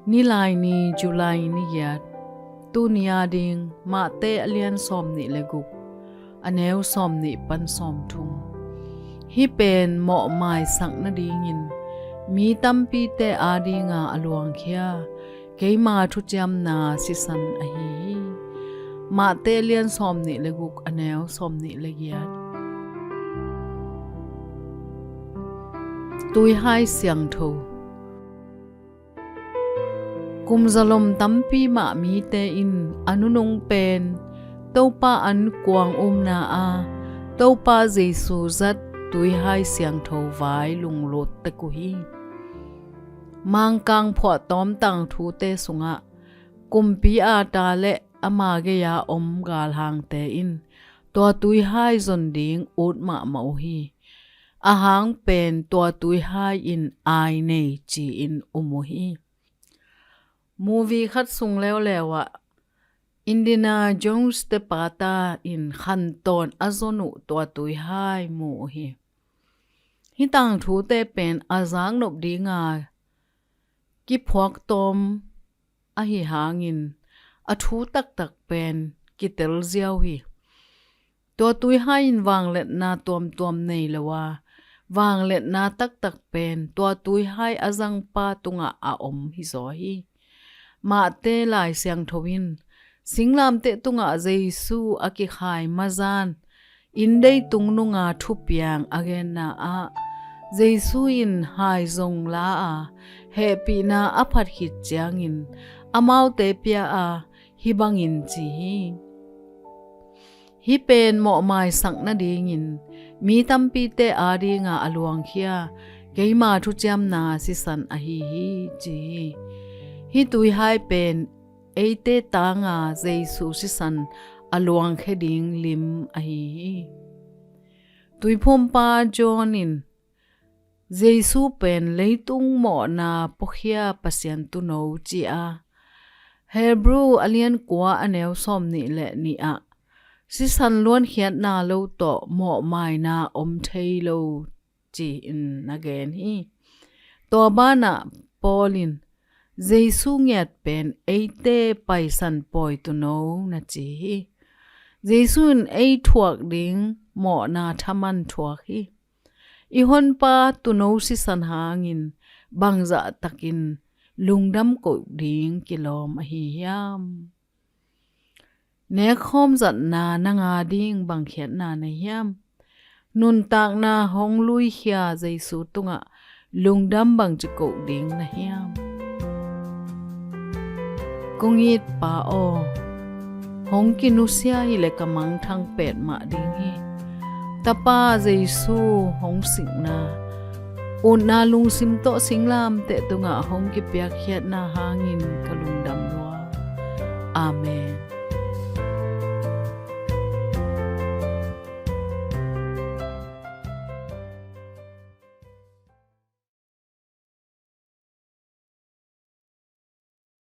ni lai ni July ni yat tu nia ding ma te alian som ni leguk aneu som ni pan som thung hi pen mo mai sang na dingin mi tampi te adi nga aluang khia keima thu jam na si san a hi ma te alian som ni leguk aneu som ni legiat tui hai siang tho kum zalom tampi ma mi te in anunung pen topa an kwang na a topa jesu zat tui hai siang tho vai lung lot te ku hi mang kang pho tom tang thu te sunga kumpi a ta le ama ge ya gal hang te in to tui hai zon ding ut ma mau hi a hang pen to tui hai in ai nei chi in umuhi movie khat sung leo lewa Indiana Jones te pata in khanton azonu to tui hai mu hi hitang thu te pen azang nop dinga ki phok tom a hi hangin a thu tak tak pen ki tel ziaw hi to tui hai in wang let na tom nei lawa wang let na tak tak pen to tui hai azang pa tunga a hi zo hi ma te lai siang thowin singlam te tunga jesu aki khai mazan indei tungnunga thupiang again na a jesu in hai zong la a happy na aphat hit changin amau te pia a hibangin chi hi pen mo mai sang na dingin mi tampi te adi nga aluang khia keima thu cham na si san a hi chi hi tui hai pen eite tanga jesu si san aluang kheding lim a hi tui phom pa jonin jesu pen leitung mo na pokhia pasian tu no chi a hebrew alian kwa aneu som ni le ni a si san luan hiat na lo to mo mai na thei lo chi in again hi to bana polin jesu ngiat pen eite paisan poi tu no na chi jesu in ei thuak ding mo na thaman thuak hi I hon pa tu no si san hangin bangza takin lungdam ko ding kilom a hi yam ne khom zat na nga ding bang khiat na na yam nun tak na hong lui khia jesu tunga lungdam bang chi ko ding na yam kungit pa o hong kinusia hi le kamang thang pet ma ding hi tapa jesu hong sing na una lung sim to singlam te tunga hong ki pya khiat na hangin kalungdam lo amen